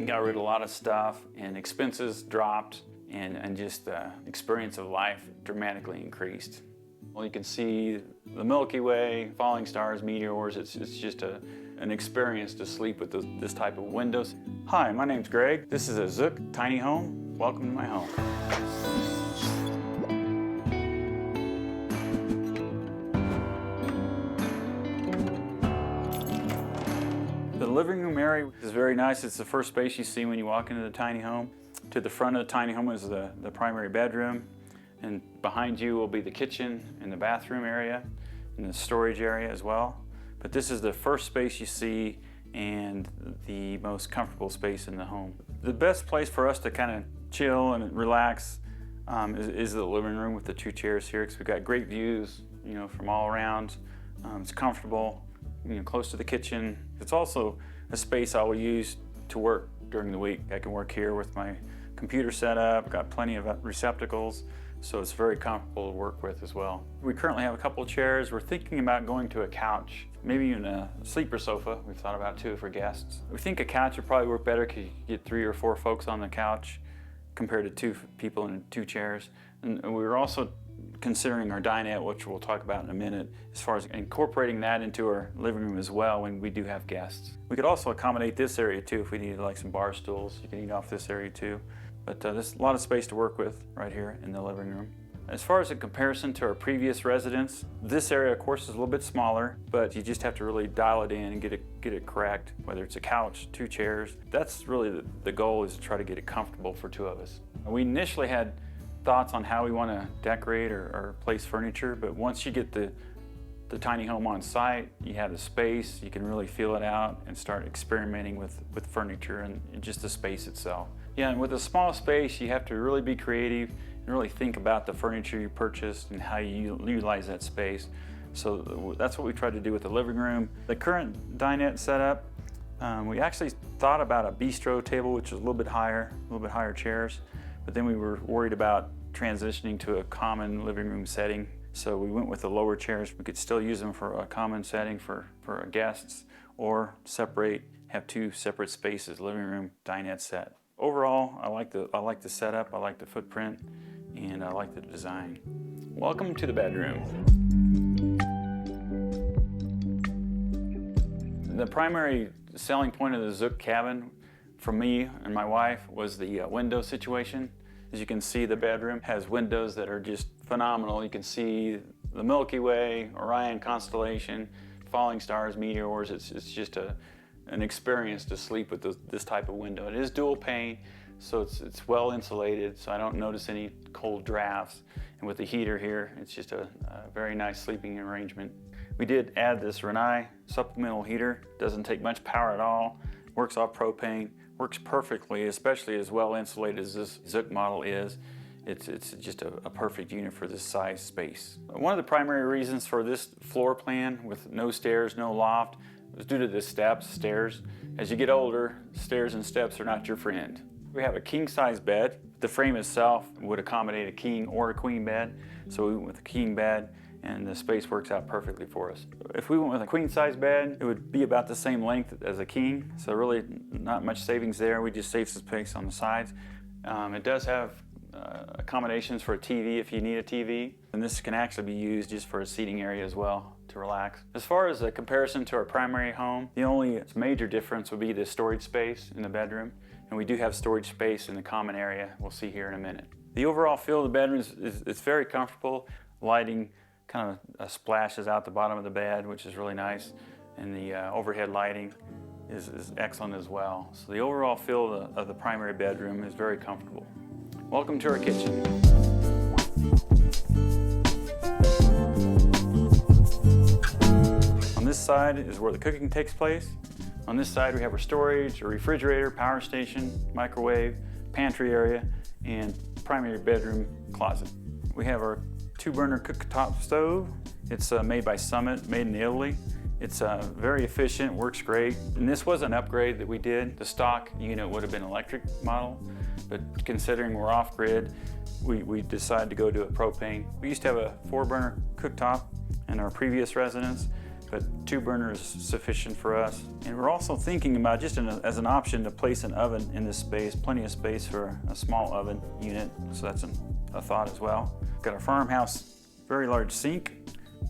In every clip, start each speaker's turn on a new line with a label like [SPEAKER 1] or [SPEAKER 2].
[SPEAKER 1] got rid of a lot of stuff, and expenses dropped, and just the experience of life dramatically increased. Well, you can see the Milky Way, falling stars, meteors. It's just an experience to sleep with this type of windows. Hi, my name's Greg. This is a Zook tiny home. Welcome to my home. The living room area is very nice. It's the first space you see when you walk into the tiny home. To the front of the tiny home is the primary bedroom, and behind you will be the kitchen and the bathroom area and the storage area as well. But this is the first space you see and the most comfortable space in the home. The best place for us to kind of chill and relax is the living room with the two chairs here, because we've got great views, from all around. It's comfortable, close to the kitchen. It's also a space I will use to work during the week. I can work here with my computer set up, got plenty of receptacles, so it's very comfortable to work with as well. We currently have a couple of chairs. We're thinking about going to a couch, maybe even a sleeper sofa. We've thought about too for guests. We think a couch would probably work better because you get 3 or 4 folks on the couch compared to 2 people in 2 chairs. And we were also considering our dinette, which we'll talk about in a minute, as far as incorporating that into our living room as well when we do have guests. We could also accommodate this area too if we needed like some bar stools. You can eat off this area too. But there's a lot of space to work with right here in the living room. As far as a comparison to our previous residence, this area of course is a little bit smaller, but you just have to really dial it in and get it correct, whether it's a couch, 2 chairs. That's really the goal, is to try to get it comfortable for 2 of us. We initially had thoughts on how we want to decorate or place furniture, but once you get the tiny home on site, you have the space, you can really feel it out and start experimenting with furniture and just the space itself. Yeah, and with a small space, you have to really be creative and really think about the furniture you purchased and how you utilize that space. So that's what we tried to do with the living room. The current dinette setup, we actually thought about a bistro table, which is a little bit higher chairs, but then we were worried about transitioning to a common living room setting. So we went with the lower chairs. We could still use them for a common setting for our guests, or have 2 separate spaces, living room, dinette set. Overall, I like the setup, I like the footprint, and I like the design. Welcome to the bedroom. The primary selling point of the Zook cabin for me and my wife was the window situation. As you can see, the bedroom has windows that are just phenomenal. You can see the Milky Way, Orion constellation, falling stars, meteors. It's just an experience to sleep with this type of window. It is dual pane, so it's well insulated, so I don't notice any cold drafts. And with the heater here, it's just a very nice sleeping arrangement. We did add this Renai supplemental heater. Doesn't take much power at all. Works off propane. Works perfectly, especially as well insulated as this Zook model is. It's just a perfect unit for this size space. One of the primary reasons for this floor plan with no stairs, no loft, was due to the stairs. As you get older, stairs and steps are not your friend. We have a king-size bed. The frame itself would accommodate a king or a queen bed, so we went with a king bed, and the space works out perfectly for us. If we went with a queen-size bed, it would be about the same length as a king, so really not much savings there. We just save some space on the sides. It does have accommodations for a TV if you need a TV, and this can actually be used just for a seating area as well to relax. As far as a comparison to our primary home, the only major difference would be the storage space in the bedroom, and we do have storage space in the common area we'll see here in a minute. The overall feel of the bedroom is very comfortable. Lighting kind of splashes out the bottom of the bed, which is really nice, and the overhead lighting is excellent as well. So the overall feel of the primary bedroom is very comfortable. Welcome to our kitchen. On this side is where the cooking takes place. On this side we have our storage, a refrigerator, power station, microwave, pantry area, and primary bedroom closet. We have our 2-burner cooktop stove. It's made by Summit, made in Italy. It's very efficient, works great. And this was an upgrade that we did. The stock unit would have been electric model, but considering we're off-grid, we decided to go to a propane. We used to have a 4-burner cooktop in our previous residence, but 2 burners is sufficient for us. And we're also thinking about, just as an option, to place an oven in this space, plenty of space for a small oven unit, so that's a thought as well. Got a farmhouse, very large sink,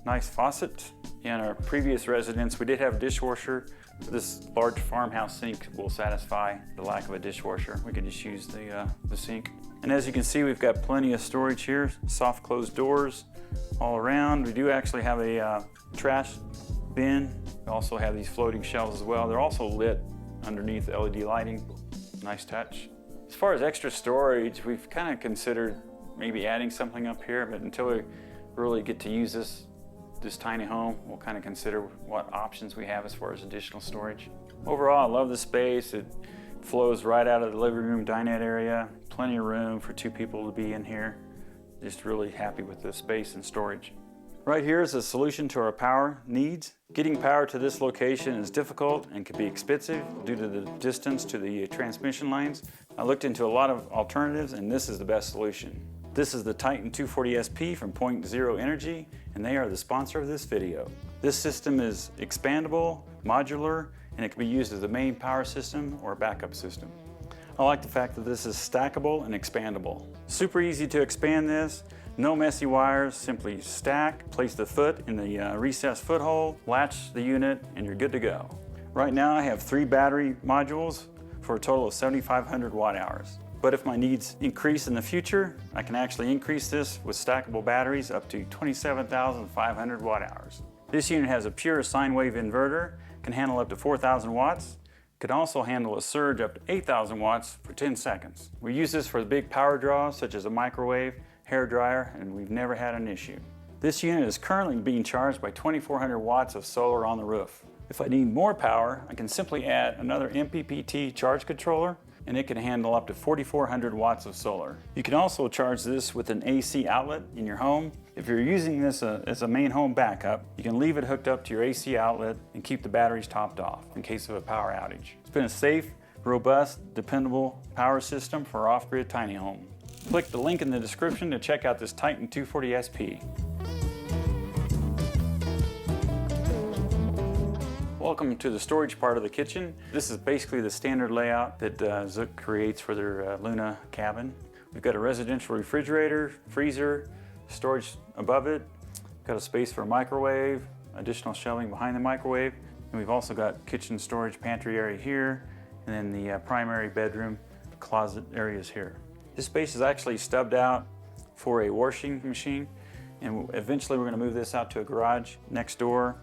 [SPEAKER 1] nice faucet. In our previous residence, we did have a dishwasher. This large farmhouse sink will satisfy the lack of a dishwasher. We can just use the sink. And as you can see, we've got plenty of storage here, soft closed doors all around. We do actually have a trash bin. We also have these floating shelves as well. They're also lit underneath LED lighting. Nice touch. As far as extra storage, we've kind of considered maybe adding something up here, but until we really get to use this tiny home, we'll kind of consider what options we have as far as additional storage. Overall, I love the space. It flows right out of the living room dinette area. Plenty of room for 2 people to be in here. Just really happy with the space and storage. Right here is a solution to our power needs. Getting power to this location is difficult and can be expensive due to the distance to the transmission lines. I looked into a lot of alternatives, and this is the best solution. This is the Titan 240 SP from Point Zero Energy, and they are the sponsor of this video. This system is expandable, modular, and it can be used as the main power system or a backup system. I like the fact that this is stackable and expandable. Super easy to expand this, no messy wires, simply stack, place the foot in the recessed foothold, latch the unit, and you're good to go. Right now I have 3 battery modules for a total of 7,500 watt hours. But if my needs increase in the future, I can actually increase this with stackable batteries up to 27,500 watt hours. This unit has a pure sine wave inverter, can handle up to 4,000 watts, can also handle a surge up to 8,000 watts for 10 seconds. We use this for the big power draws such as a microwave, hair dryer, and we've never had an issue. This unit is currently being charged by 2,400 watts of solar on the roof. If I need more power, I can simply add another MPPT charge controller, and it can handle up to 4,400 watts of solar. You can also charge this with an AC outlet in your home. If you're using this as a main home backup, you can leave it hooked up to your AC outlet and keep the batteries topped off in case of a power outage. It's been a safe, robust, dependable power system for off-grid tiny home. Click the link in the description to check out this Titan 240 SP. Welcome to the storage part of the kitchen. This is basically the standard layout that Zook creates for their Luna cabin. We've got a residential refrigerator, freezer, storage above it. We've got a space for a microwave, additional shelving behind the microwave, and we've also got kitchen storage pantry area here, and then the primary bedroom closet areas here. This space is actually stubbed out for a washing machine, and eventually we're going to move this out to a garage next door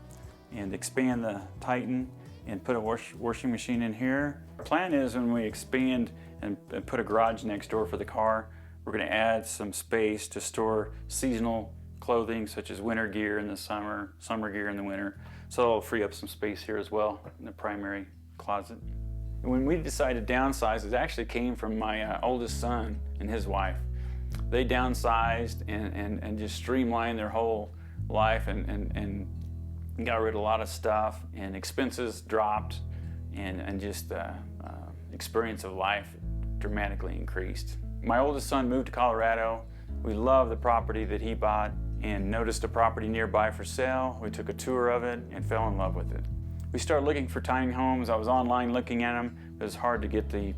[SPEAKER 1] and expand the Titan and put a washing machine in here. Our plan is when we expand and put a garage next door for the car, we're going to add some space to store seasonal clothing such as winter gear in the summer, summer gear in the winter. So it'll free up some space here as well in the primary closet. And when we decided to downsize, it actually came from my oldest son and his wife. They downsized and just streamlined their whole life and got rid of a lot of stuff, and expenses dropped, and just the experience of life dramatically increased. My oldest son moved to Colorado. We love the property that he bought and noticed a property nearby for sale. We took a tour of it and fell in love with it. We started looking for tiny homes. I was online looking at them. It was hard to get the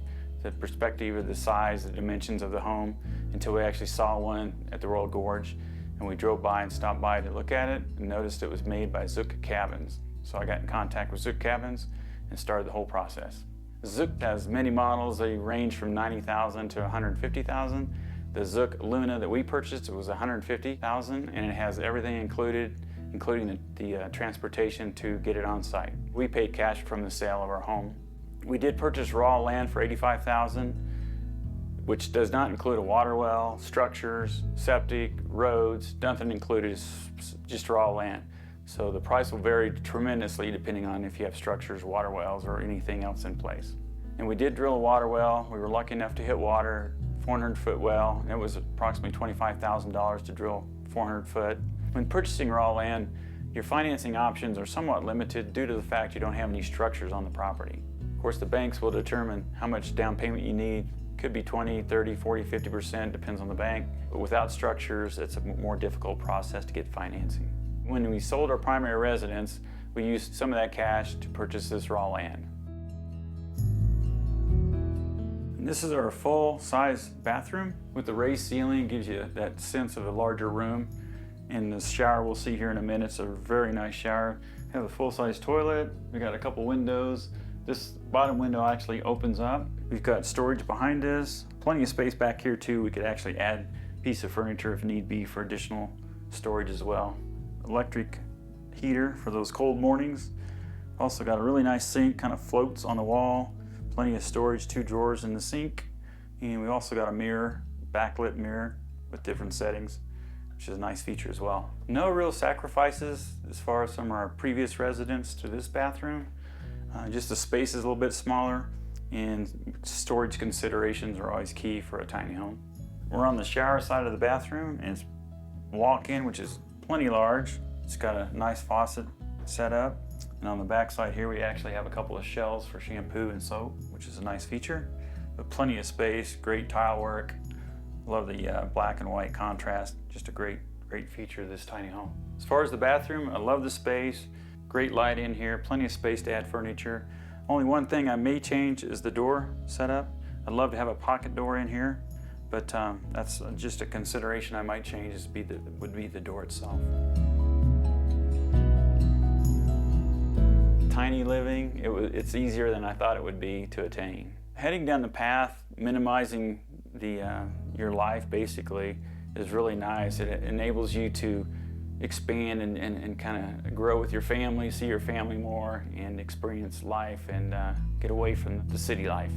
[SPEAKER 1] perspective of the size, the dimensions of the home until we actually saw one at the Royal Gorge. And we drove by and stopped by to look at it and noticed it was made by Zook Cabins. So I got in contact with Zook Cabins and started the whole process. Zook has many models. They range from $90,000 to $150,000. The Zook Luna that we purchased, it was $150,000, and it has everything included, including the transportation to get it on site. We paid cash from the sale of our home. We did purchase raw land for $85,000. which does not include a water well, structures, septic, roads, nothing included, is just raw land. So the price will vary tremendously depending on if you have structures, water wells, or anything else in place. And we did drill a water well. We were lucky enough to hit water, 400-foot well, and it was approximately $25,000 to drill 400 foot. When purchasing raw land, your financing options are somewhat limited due to the fact you don't have any structures on the property. Of course, the banks will determine how much down payment you need. Could be 20, 30, 40, 50%, depends on the bank. But without structures, it's a more difficult process to get financing. When we sold our primary residence, we used some of that cash to purchase this raw land. And this is our full-size bathroom with the raised ceiling. It gives you that sense of a larger room. And the shower we'll see here in a minute. It's a very nice shower. We have a full-size toilet. We got a couple windows. This bottom window actually opens up. We've got storage behind us. Plenty of space back here too. We could actually add a piece of furniture if need be for additional storage as well. Electric heater for those cold mornings. Also got a really nice sink, kind of floats on the wall. Plenty of storage, 2 drawers in the sink. And we also got a mirror, backlit mirror with different settings, which is a nice feature as well. No real sacrifices as far as from our previous residents to this bathroom. Just the space is a little bit smaller, and storage considerations are always key for a tiny home. We're on the shower side of the bathroom, and it's walk-in, which is plenty large. It's got a nice faucet set up. And on the back side here, we actually have a couple of shelves for shampoo and soap, which is a nice feature. But plenty of space, great tile work. Love the black and white contrast. Just a great feature of this tiny home. As far as the bathroom, I love the space. Great light in here, plenty of space to add furniture. Only one thing I may change is the door setup. I'd love to have a pocket door in here, but that's just a consideration I might change, would be the door itself. Tiny living, it's easier than I thought it would be to attain. Heading down the path, minimizing your life basically, is really nice. It enables you to expand and kind of grow with your family, see your family more, and experience life and get away from the city life.